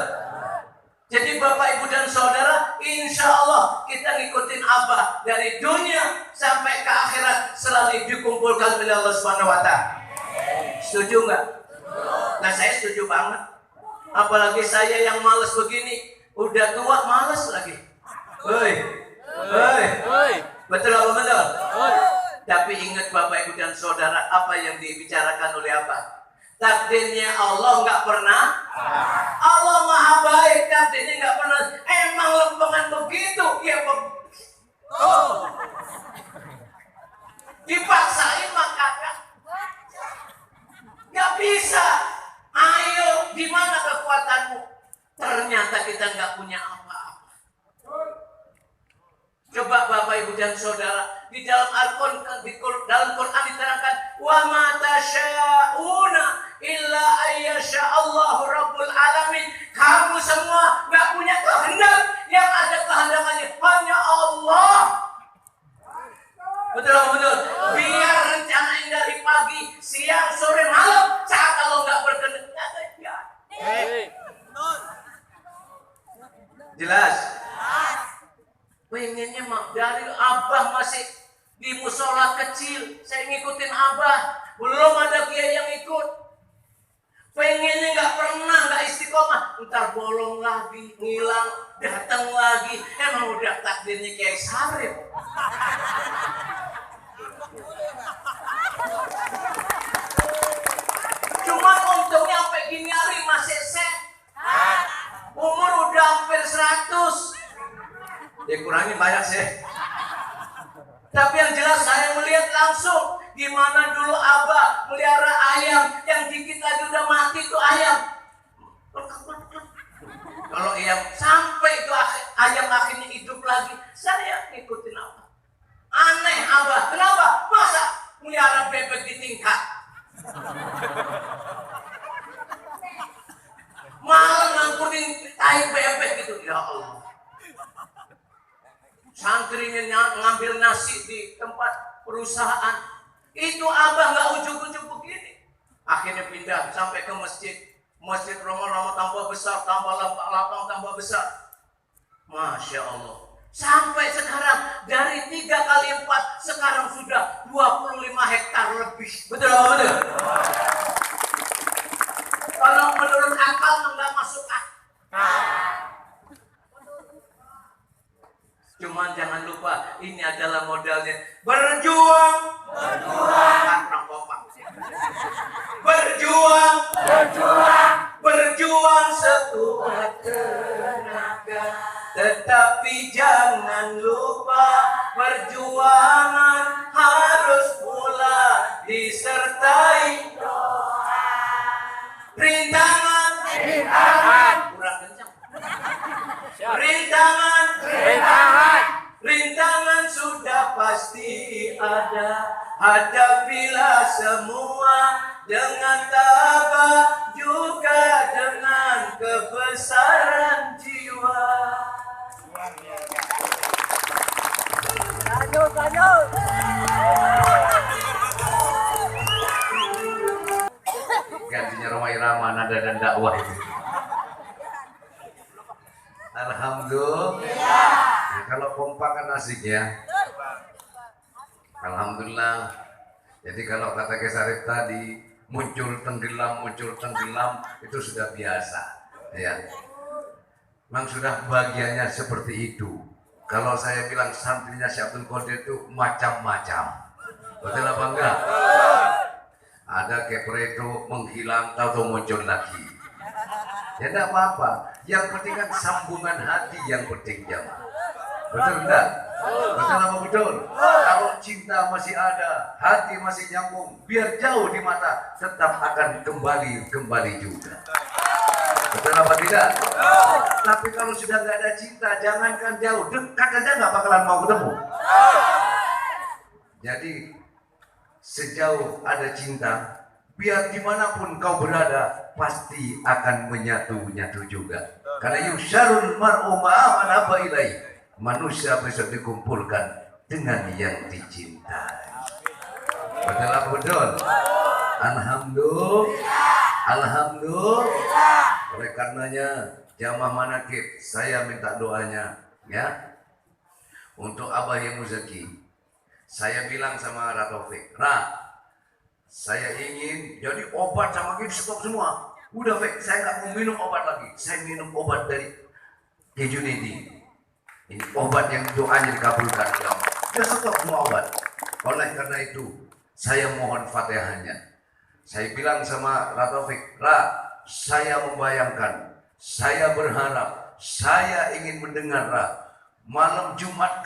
Jadi Bapak, Ibu dan Saudara, insya Allah kita ngikutin Abah dari dunia sampai ke akhirat selalu dikumpulkan oleh Allah Subhanahu wa Ta'ala. Setuju nggak? Nah, saya setuju banget. Apalagi saya yang malas begini, udah tua malas lagi. Hoi, betul apa betul? Tapi ingat Bapak, Ibu dan Saudara, apa yang dibicarakan oleh Abah? Takdirnya Allah nggak pernah. Allah maha baik, takdirnya nggak pernah. Emang lempengan begitu, ya dipaksain maka nggak bisa. Ayo, di mana kekuatanmu? Ternyata kita nggak punya apa-apa. Coba Bapak, Ibu dan Saudara, di Di dalam dalam Quran diterangkan, wa ma tasyauna illa ayyasha Allahu rabbul alamin. Kamu semua nggak punya kehendak, yang ada kehendakannya hanya Allah. Betul. Biar rencanain dari pagi, siang, sore, malam, saat kalau nggak berkehendak nggak terjadi. Jelas? Pengennya mak dari abah masih di musola kecil, saya ngikutin abah, belum ada kiai yang ikut. Pengennya nggak pernah nggak istiqomah, ntar bolong lagi, ngilang, datang lagi. Emang udah takdirnya Kiai Sarip. Cuma untungnya sampai gini hari masih sehat. Umur udah hampir 100. Ya kurangnya banyak sih. Tapi yang jelas saya melihat langsung gimana dulu abah melihara ayam yang dikit lagi udah mati tuh ayam. Kalau ayam sampai itu ayam akhirnya hidup lagi, saya ngikutin abah. Aneh abah, kenapa? Masa melihara bebek di tingkat? Malah ngangkutin tai bebek gitu, ya Allah. Santrinya ngambil nasi di tempat perusahaan. Itu abah nggak ujuk-ujuk begini. Akhirnya pindah sampai ke masjid. Masjid lama-lama tambah besar, tambah lapang tambah besar. Masya Allah. Sampai sekarang dari 3 kali 4 sekarang sudah 25 hektar lebih. Betul apa betul? Kalau menurut akal nggak masuk akal. Cuman jangan lupa, ini adalah modalnya. Berjuang. Berjuang sekuat tenaga. Tetapi jangan lupa, perjuangan harus pula disertai doa. Rintangan. Kurang kencang. Rintangan sudah pasti ada. Hadapilah semua dengan tabah, juga dengan kebesaran jiwa. Lanjut. Gantinya Roma Irama, nada dan dakwah itu. Alhamdulillah. Nah, kalau kompak kan asik ya. Alhamdulillah. Jadi kalau kata Kiai Sarip tadi muncul tenggelam itu sudah biasa. Ya. Memang sudah bagiannya seperti itu. Kalau saya bilang santrinya Syekh Abdul Qadir itu macam-macam. Betul apa enggak? Ada kepredo menghilang tahu muncul lagi. Ya enggak apa-apa. Yang penting kan sambungan hati yang penting jamaah. Betul enggak? Betul apa betul? Kalau cinta masih ada, hati masih nyambung, biar jauh di mata, tetap akan kembali juga. Betul apa tidak? Tapi kalau sudah nggak ada cinta, jangankan jauh, dekat aja nggak bakalan mau ketemu. Jadi sejauh ada cinta, biar dimanapun kau berada, pasti akan menyatu juga. Karena yusyarul mar'u ma'a man habba ilaih. Manusia bisa dikumpulkan dengan yang dicintai. Betul apa betul? Alhamdulillah. Oleh karenanya jamaah manakib, saya minta doanya ya untuk Abah yang Muzaki. Saya bilang sama Ratofik, saya ingin jadi obat sama gitu, stop semua. Udah Fik, saya nggak mau minum obat lagi. Saya minum obat dari Kejunedi. Ini obat yang doanya dikabulkan. Dia stop semua obat. Oleh karena itu, saya mohon fatihahnya. Saya bilang sama Ratofik, saya membayangkan, saya berharap, saya ingin mendengar malam Jumat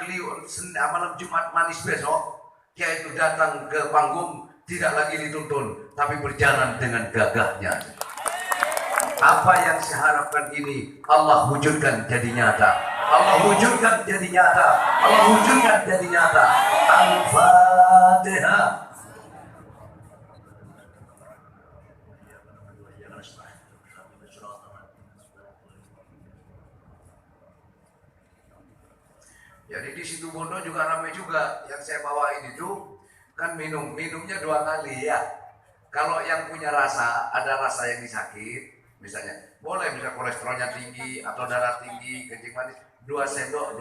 malam Jumat manis besok, yaitu datang ke panggung, tidak lagi dituntun, tapi berjalan dengan gagahnya. Apa yang saya harapkan ini Allah wujudkan jadi nyata. Allah wujudkan jadi nyata. Allah wujudkan jadi nyata. Al-Fatihah. Jadi di situ Bondo juga ramai juga. Yang saya bawain itu kan minumnya 2 kali ya. Kalau yang punya rasa, ada rasa yang disakit, misalnya boleh, misalnya kolesterolnya tinggi atau darah tinggi, kencing manis, 2 sendok.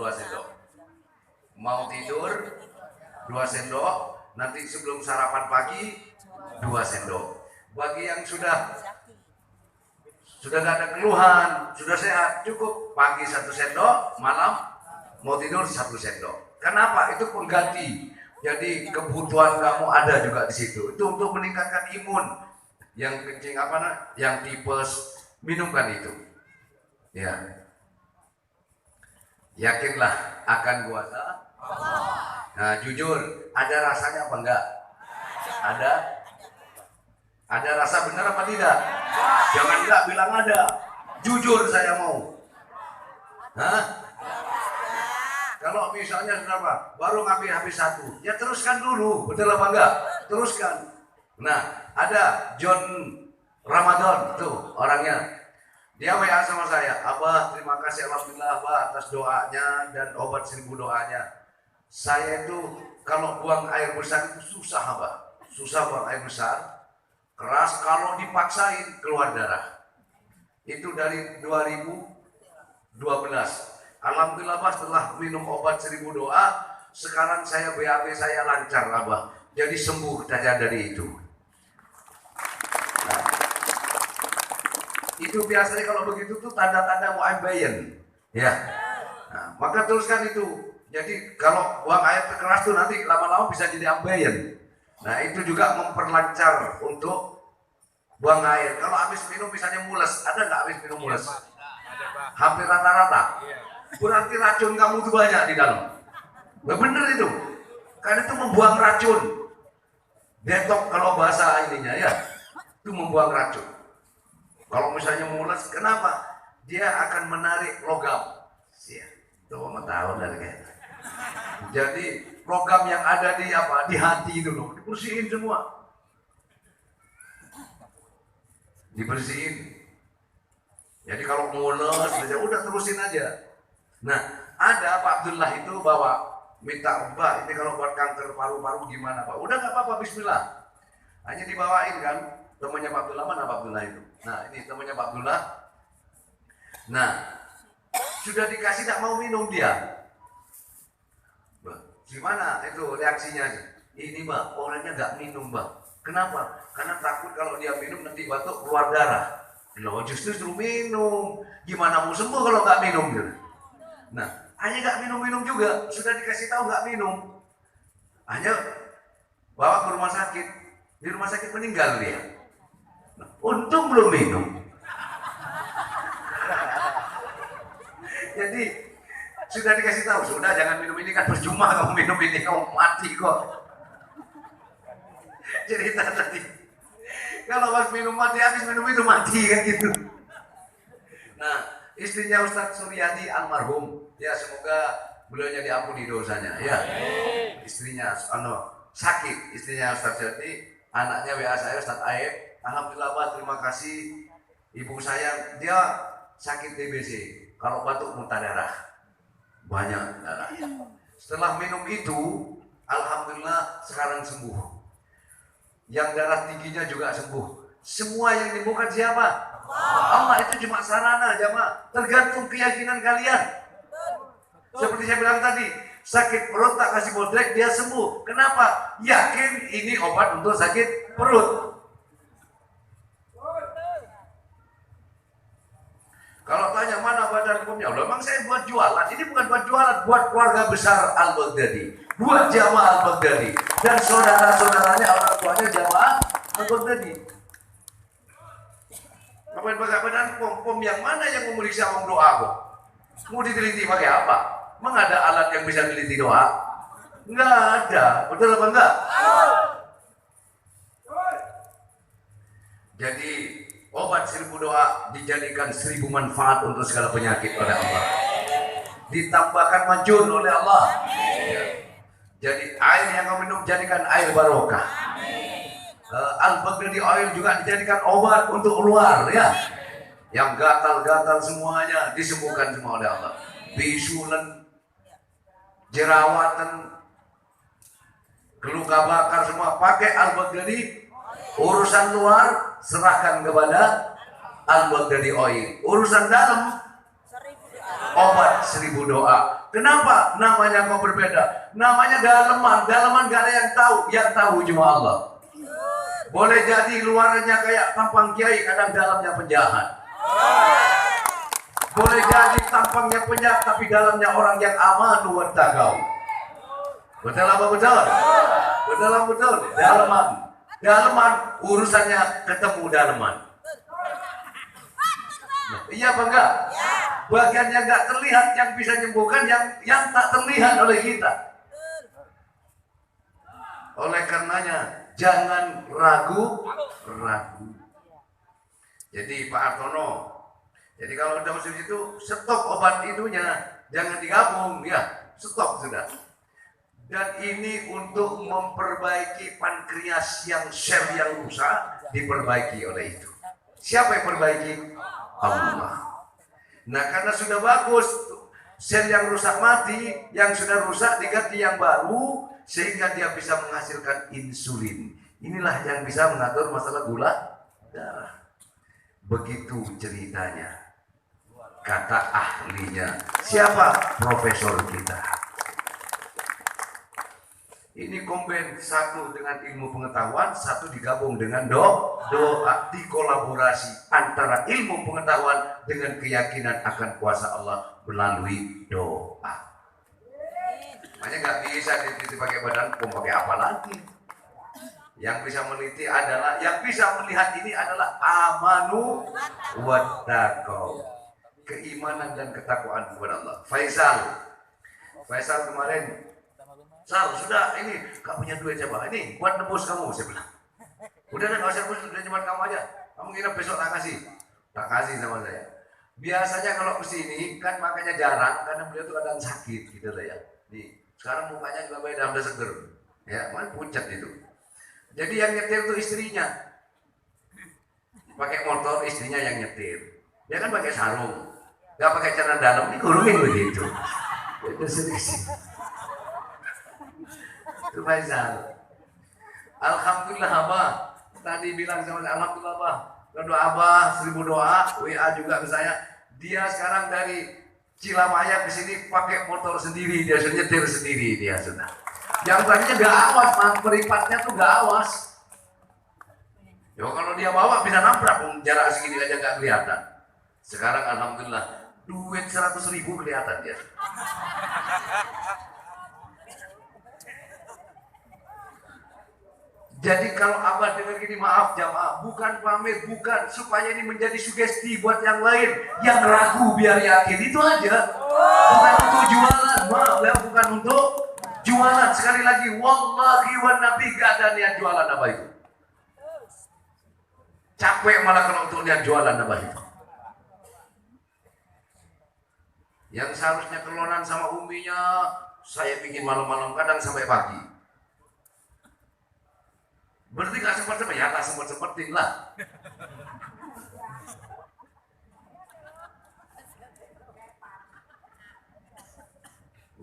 Mau tidur 2 sendok, nanti sebelum sarapan pagi 2 sendok. Bagi yang sudah gak ada keluhan, sudah sehat, cukup pagi 1 sendok, malam mau tidur 1 sendok. Kenapa? Itu pengganti. Jadi kebutuhan kamu ada juga di situ. Itu untuk meningkatkan imun. Yang kencing yang tipes, minumkan itu. Ya. Yakinlah akan kuasa Allah. Nah, jujur, ada rasanya apa enggak? Ada? Ada rasa benar apa tidak? Jangan enggak bilang ada. Jujur saya mau. Hah? Kalau misalnya kenapa? Baru ngambil habis 1, ya teruskan dulu, betul apa enggak? Teruskan. Nah, ada John Ramadan tuh orangnya. Dia WA sama saya, Abah terima kasih alhamdulillah Abah atas doanya dan obat 1000 doanya. Saya itu kalau buang air besar itu susah Abah, susah buang air besar, keras kalau dipaksain keluar darah. Itu dari 2012. Alhamdulillah Abah setelah minum obat 1000 doa, sekarang saya BAB saya lancar Abah. Jadi sembuh saja dari itu. Nah, itu biasanya kalau begitu tuh tanda-tanda mu'aybayan. Ya. Nah, maka teruskan itu. Jadi kalau buang air keras tuh nanti lama-lama bisa jadi ambayan. Nah itu juga memperlancar untuk buang air. Kalau habis minum misalnya mules, ada nggak habis minum mules? Hampir rata-rata. Berarti racun kamu itu banyak di dalam. Nggak bener itu. Karena itu membuang racun. Detok kalau bahasa ininya ya. Itu membuang racun. Kalau misalnya mules, kenapa? Dia akan menarik logam. Itu mau tahu dari kayak. Jadi logam yang ada di apa? Di hati itu loh. Dibersihin semua. Dibersihin. Jadi kalau mules, udah terusin aja. Nah, ada Pak Abdullah itu bawa minta Mbak, ini kalau buat kanker paru-paru gimana Pak? Udah nggak apa-apa, bismillah. Hanya dibawain kan, temannya Pak Abdullah, mana Pak Abdullah itu? Nah, ini temannya Pak Abdullah. Nah, sudah dikasih tak mau minum dia. Gimana itu reaksinya? Ini Mbak, orangnya nggak minum Mbak. Kenapa? Karena takut kalau dia minum nanti batuk keluar darah. Loh, justru minum. Gimana mau sembuh kalau nggak minum gitu? Nah, hanya nggak minum-minum juga, sudah dikasih tahu nggak minum, hanya bawa ke rumah sakit, di rumah sakit meninggal dia. Nah, untung belum minum. Jadi sudah dikasih tahu, sudah jangan minum ini kan percuma kamu minum ini kamu mati kok. Cerita tadi, kalau pas minum mati habis minum itu mati kan gitu. Nah. Istrinya Ustadz Suryadi almarhum, ya semoga beliaunya diampuni dosanya ya. Istrinya sakit, istrinya Ustadz Suryadi, anaknya WA saya Ustadz Aib. Alhamdulillah Pak, terima kasih ibu saya, dia sakit TBC, kalau batuk muntah darah, banyak darah. Setelah minum itu, alhamdulillah sekarang sembuh. Yang darah tingginya juga sembuh. Semua yang dibuka siapa? Allah. Itu cuma sarana jamaah, tergantung keyakinan kalian. Seperti saya bilang tadi, sakit perut tak kasih bodrek dia sembuh. Kenapa? Yakin ini obat untuk sakit perut. Kalau tanya mana badan hukumnya, memang saya buat jualan. Ini bukan buat jualan, buat keluarga besar Al-Baghdadi, buat jamaah Al-Baghdadi dan saudara-saudaranya, orang tuanya jamaah Al-Baghdadi. Ngapain pakai badan pom yang mana yang memeriksa om doa kok? Mau diteliti pakai apa? Emang ada alat yang bisa teliti doa? Enggak ada, betul apa enggak? Jadi obat 1000 doa dijadikan 1000 manfaat untuk segala penyakit oleh Allah. ditambahkan majun oleh Allah. Ya. Jadi air yang kau minum jadikan air barokah. Al-Baghdadi oil juga dijadikan obat untuk luar ya. Yang gatal-gatal semuanya disembuhkan semua oleh Allah. Bisulan, jerawatan, luka bakar semua pakai Al-Baghdadi. Urusan luar serahkan kepada Al-Baghdadi oil. Urusan dalam obat 1000 doa. Kenapa namanya kok berbeda? Namanya daleman. Daleman gak ada yang tahu. Yang tahu cuma Allah. Boleh jadi luarnya kayak tampang kiai, kadang dalamnya penjahat. Boleh jadi tampangnya penjahat, tapi dalamnya orang yang amanu wa taqau. Betul apa betul? Betul apa betul? Daleman. Daleman urusannya ketemu daleman. Iya apa enggak? Bagian yang enggak terlihat yang bisa menyembuhkan yang tak terlihat oleh kita. Oleh karenanya jangan ragu. Jadi Pak Artono, jadi kalau udah musim itu stok obat itunya jangan digabung ya, stok sudah. Dan ini untuk memperbaiki pankreas yang sel yang rusak diperbaiki oleh itu. Siapa yang perbaiki? Allah. Nah karena sudah bagus sel yang rusak mati, yang sudah rusak diganti yang baru sehingga dia bisa menghasilkan insulin. Inilah yang bisa mengatur masalah gula darah. Begitu ceritanya. Kata ahlinya. Siapa? Profesor kita. Ini kombin satu dengan ilmu pengetahuan, satu digabung dengan doa, dikolaborasi antara ilmu pengetahuan dengan keyakinan akan kuasa Allah melalui doa. Makanya nggak bisa dititi pakai badan, pakai apa lagi? Yang bisa meneliti adalah, yang bisa melihat ini adalah amanu wa taqau, keimanan dan ketakwaan kepada Allah. Faisal kemarin, Sal, sudah ini, gak punya duit coba, ini buat nebus kamu, saya bilang. Udah gak usah nebus, udah cuma kamu aja. Kamu kira besok tak kasih? Tak kasih sama saya. Biasanya kalau kesini, kan makanya jarang, karena beliau tuh kadang sakit gitu lah ya. Nih, sekarang mukanya juga beda, udah seger. Ya, mana pucat itu. Jadi yang nyetir tuh istrinya. Pakai motor, istrinya yang nyetir. Dia kan pakai sarung. Gak pakai celana dalam, dikurungin begitu. Itu sedikit. Itu Faisal. Alhamdulillah Abah. Tadi bilang sama saya, Alhamdulillah Abah. Doa Abah, 1000 doa. WA juga ke saya. Dia sekarang dari Cilamaya ke sini pakai motor sendiri. Dia sudah nyetir sendiri dia sudah. Yang tadinya gak awas, peripatnya tuh gak awas. Ya kalau dia bawa bisa nabrak, jarak segini aja gak kelihatan. Sekarang Alhamdulillah, duit 100.000 kelihatan dia. Jadi kalau Abah dengar gini, maaf jamaah, bukan pamer, bukan supaya ini menjadi sugesti buat yang lain, yang ragu biar yakin, itu aja. Bukan untuk jualan, maaf ya, bukan untuk jualan. Sekali lagi, wallahi wa nabi, gak ada niat jualan apa itu. Capek malah kalau untuk niat jualan apa itu. Yang seharusnya kelonan sama uminya, saya bikin malam-malam, kadang sampai pagi. Berarti gak sempat-sempat, ya gak sempat-sempetin lah.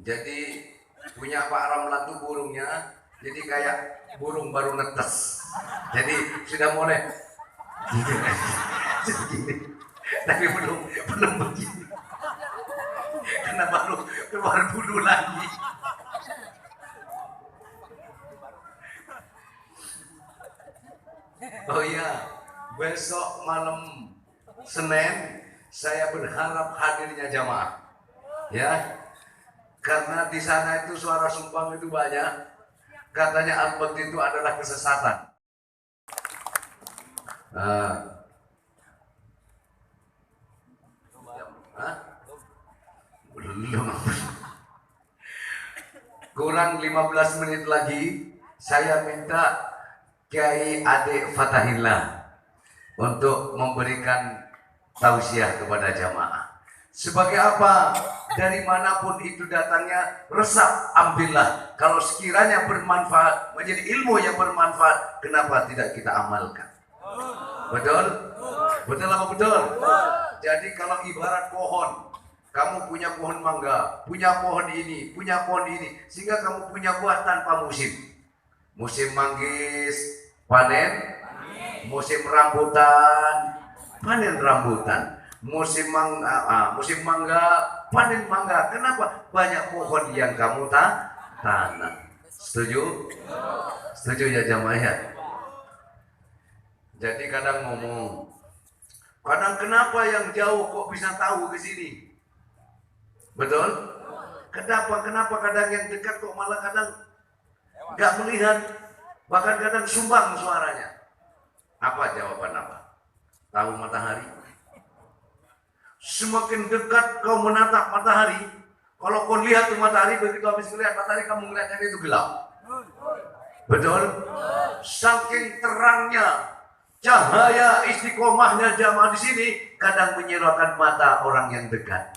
Jadi punya Pak Ramlan tuh burungnya, jadi kayak burung baru netes. Jadi sudah mulai gitu kan, segini. Tapi belum begini. Karena baru keluar bulu lagi. Oh iya, besok malam Senin saya berharap hadirnya jamaah, ya, karena di sana itu suara sumbang itu banyak. Katanya Al-Baghdadi itu adalah kesesatan. Belum. Kurang 15 menit lagi saya minta Kiai Adik Fatahillah untuk memberikan tausiah kepada jamaah. Sebagai apa? Dari manapun itu datangnya, resap, ambillah. Kalau sekiranya bermanfaat, menjadi ilmu yang bermanfaat, kenapa tidak kita amalkan? Betul? Betul apa betul? Jadi kalau ibarat pohon, kamu punya pohon mangga, punya pohon ini, punya pohon ini, sehingga kamu punya buah tanpa musim. Musim manggis, panen. Musim rambutan, panen rambutan. Musim mangga, panen mangga. Kenapa? Banyak pohon yang kamu tanam. Setuju? Setuju ya jamaah ya? Jadi kadang ngomong, kadang kenapa yang jauh kok bisa tahu ke sini? Betul? Kenapa kadang yang dekat kok malah kadang nggak melihat, bahkan kadang sumbang suaranya? Apa jawaban apa? Tahu matahari? Semakin dekat kau menatap matahari, kalau kau lihat tuh matahari, begitu habis melihat matahari, kamu melihatnya itu gelap. Betul? Saking terangnya cahaya istiqomahnya jamaah di sini, kadang menyilaukan mata orang yang dekat.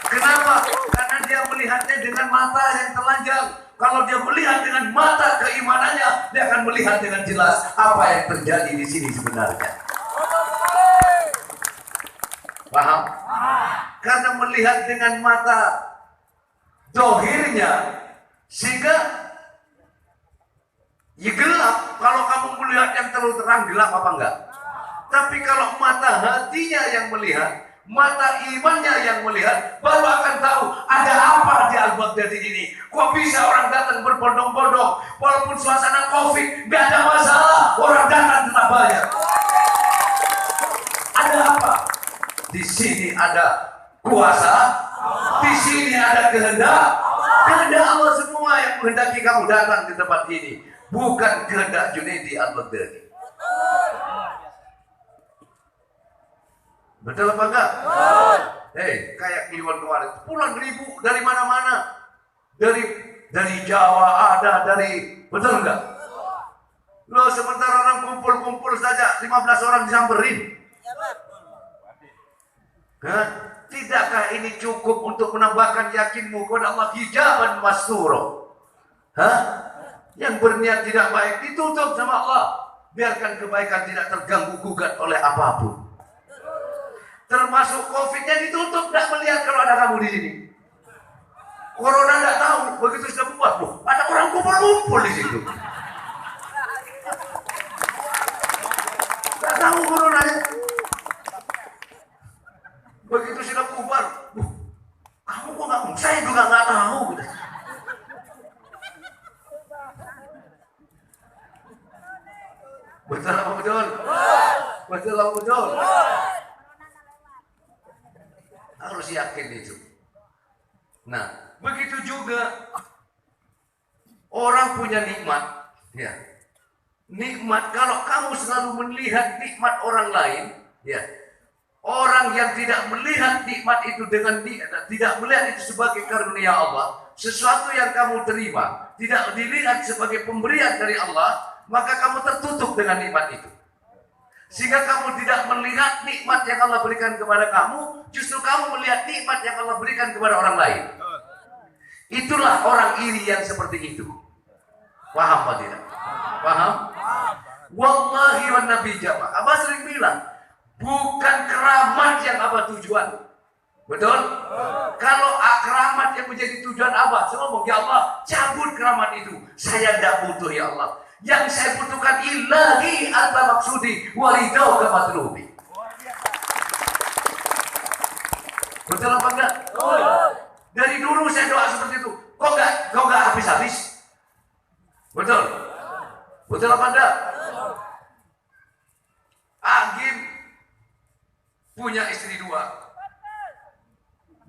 Kenapa? Karena dia melihatnya dengan mata yang telanjang. Kalau dia melihat dengan mata keimanannya, dia akan melihat dengan jelas apa yang terjadi di sini sebenarnya. Paham? Karena melihat dengan mata dohirnya, sehingga ya gelap. Kalau kamu melihat yang terlalu terang, gelap apa enggak? Tapi kalau mata hatinya yang melihat, mata imannya yang melihat, baru akan tahu ada apa di Al-Baghdadi ini. Kok bisa orang datang berbondong-bondong, walaupun suasana Covid, nggak ada masalah, orang datang tetap banyak. Ada apa? Di sini ada kuasa, di sini ada kehendak Allah semua yang menghendaki kamu datang di tempat ini, bukan kehendak Junaidi Al-Baghdadi. Betul apa enggak? Kayak kliwon kemarin, puluhan ribu dari mana-mana, dari Jawa ada, betul enggak? Lo sementara orang kumpul saja 15 orang disamperin. Tidakkah ini cukup untuk menambahkan yakinmu kepada Allah hijaban masturo? Yang berniat tidak baik ditutup sama Allah. Biarkan kebaikan tidak terganggu gugat oleh apapun. Termasuk Covid-nya ditutup, tidak melihat kalau ada kamu di sini. Corona tidak tahu, begitu sudah buat, ada orang kumpul di situ. Tidak tahu coronanya. Begitu sudah bubar, kamu kok nggak? Saya juga nggak tahu. Betul apa betul? Betul apa betul? Harus yakin itu. Nah, begitu juga orang punya nikmat, ya. Nikmat, kalau kamu selalu melihat nikmat orang lain, ya. Orang yang tidak melihat nikmat itu tidak melihat itu sebagai karunia Allah, sesuatu yang kamu terima, tidak dilihat sebagai pemberian dari Allah, maka kamu tertutup dengan nikmat itu. Sehingga kamu tidak melihat nikmat yang Allah berikan kepada kamu, justru kamu melihat nikmat yang Allah berikan kepada orang lain. Itulah orang iri yang seperti itu. Paham apa tidak? Paham? Wallahi wa nabi jamaah. Abah sering bilang, bukan keramat yang Abah tujuan. Betul? Kalau keramat yang menjadi tujuan Abah, saya ngomong, ya Allah, cabut keramat itu. Saya tidak butuh ya Allah. Yang saya butuhkan ilahi anta maksudi waridau kematlubi. Betul apa enggak? Dari dulu saya doa seperti itu. Kok enggak habis-habis? Betul? Betul apa enggak? Agim punya istri 2.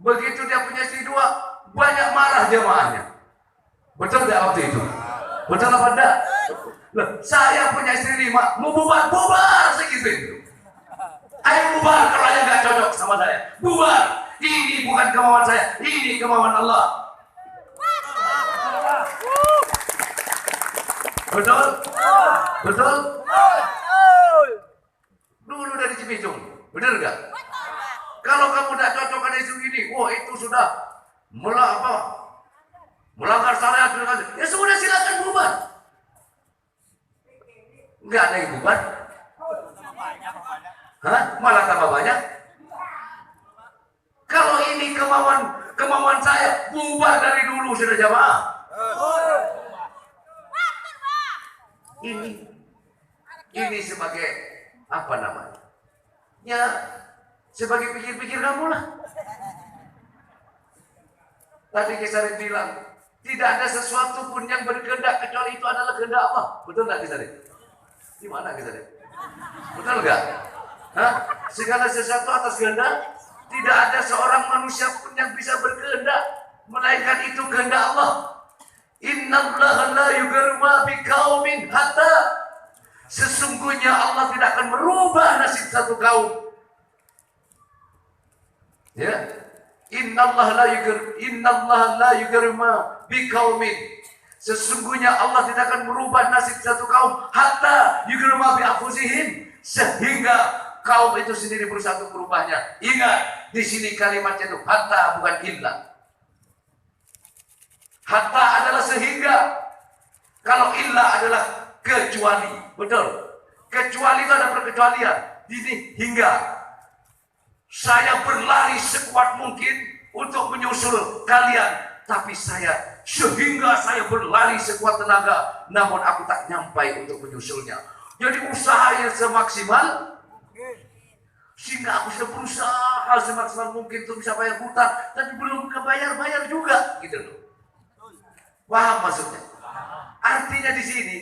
Begitu dia punya istri 2, banyak marah jamaahnya. Betul enggak waktu itu? Betul apa enggak? Saya punya istri 5, mau bubar segitu. Ayo bubar kalau aja nggak cocok sama saya. Bubar. Ini bukan kemauan saya, ini kemauan Allah. Betul? Betul? Dulu dari Cibinong, benar nggak? Kalau kamu tidak cocok dengan isu ini, wah itu sudah melanggar syariat. Ya sudah, silakan bubar. Enggak ada yang bubar. Hah? Malah tambah banyak. Kalau ini kemauan saya, bubar dari dulu sudah jamaah. Ini sebagai apa namanya? Ya, sebagai pikir-pikir kamu lah. Tadi Kisarin bilang, tidak ada sesuatu pun yang berkehendak kecuali itu adalah kehendak Allah. Betul nggak Kisarin? Di mana Kisarin? Betul nggak? Hah? Segala sesuatu atas kehendak. Tidak ada seorang manusia pun yang bisa berkehendak, melainkan itu kehendak Allah. Innallaha la yughayyiru ma biqaumin hatta, sesungguhnya Allah tidak akan merubah nasib satu kaum. Ya, innallaha la yughayyiru ma biqaumin, sesungguhnya Allah tidak akan merubah nasib satu kaum hatta yughayyiru ma bi anfusihim, sehingga kaum itu sendiri berusaha untuk merubahnya. Ingat, di sini kalimatnya itu hatta, bukan illa. Hatta adalah sehingga. Kalau illa adalah kecuali. Betul. Kecuali itu ada perkecualian. Ini hingga. Saya berlari sekuat mungkin untuk menyusul kalian. Tapi sehingga saya berlari sekuat tenaga, namun aku tak nyampai untuk menyusulnya. Jadi usaha yang semaksimal, sehingga aku sudah berusaha semaksimal mungkin untuk bisa bayar hutang, tapi belum kebayar-bayar juga, gitu loh. Paham maksudnya? Artinya di sini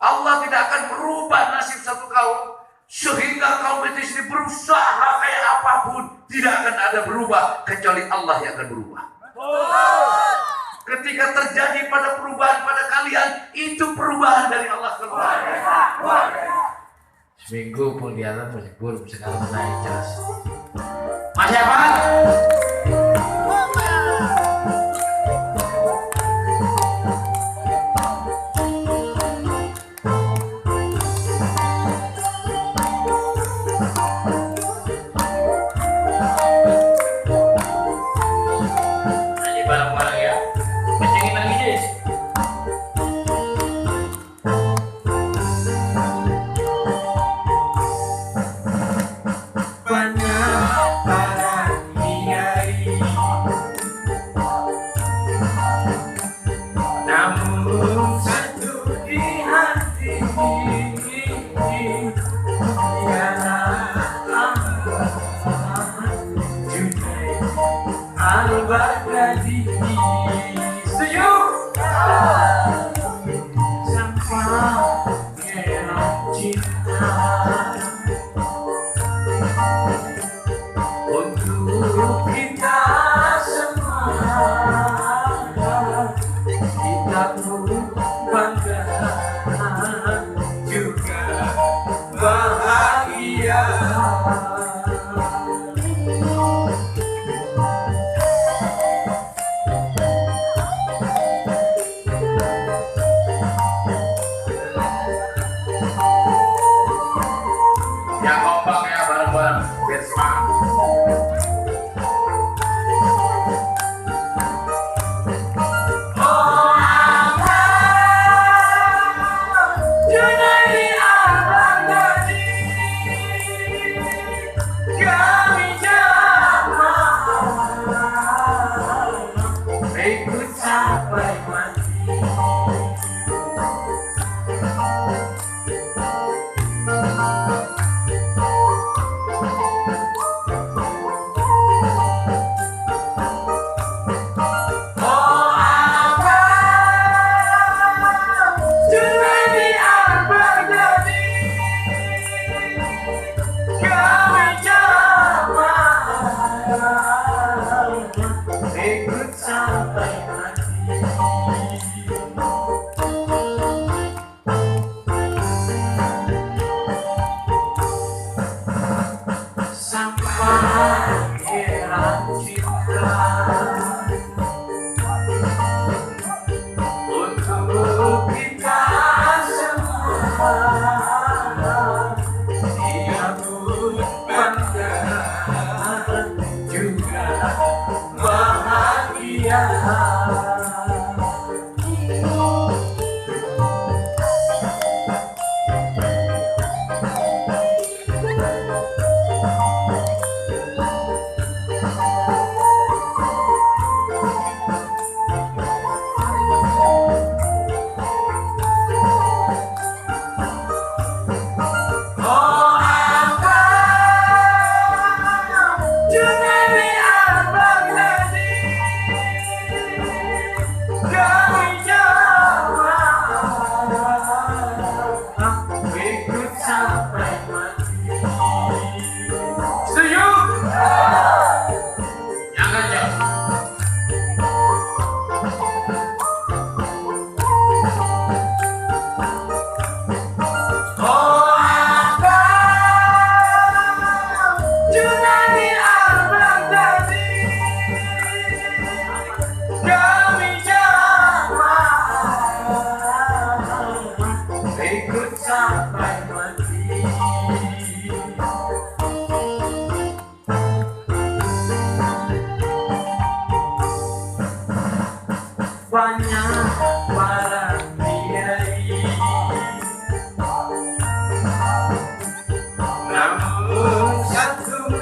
Allah tidak akan merubah nasib satu kaum sehingga kaum itu sendiri berusaha kayak apapun tidak akan ada berubah kecuali Allah yang akan berubah. Ketika terjadi pada perubahan pada kalian, itu perubahan dari Allah keluar. Seminggu pun di atas masih buruk, sekarang naik jelas. Masih apa? Ini barang-barang ya. Kencengin lagi deh. Untuk kita semua, kita pun bangga juga bahagia. Yang kompak ya bareng-bareng biar semangat. sampai mati. Banyak para kiai, namun satu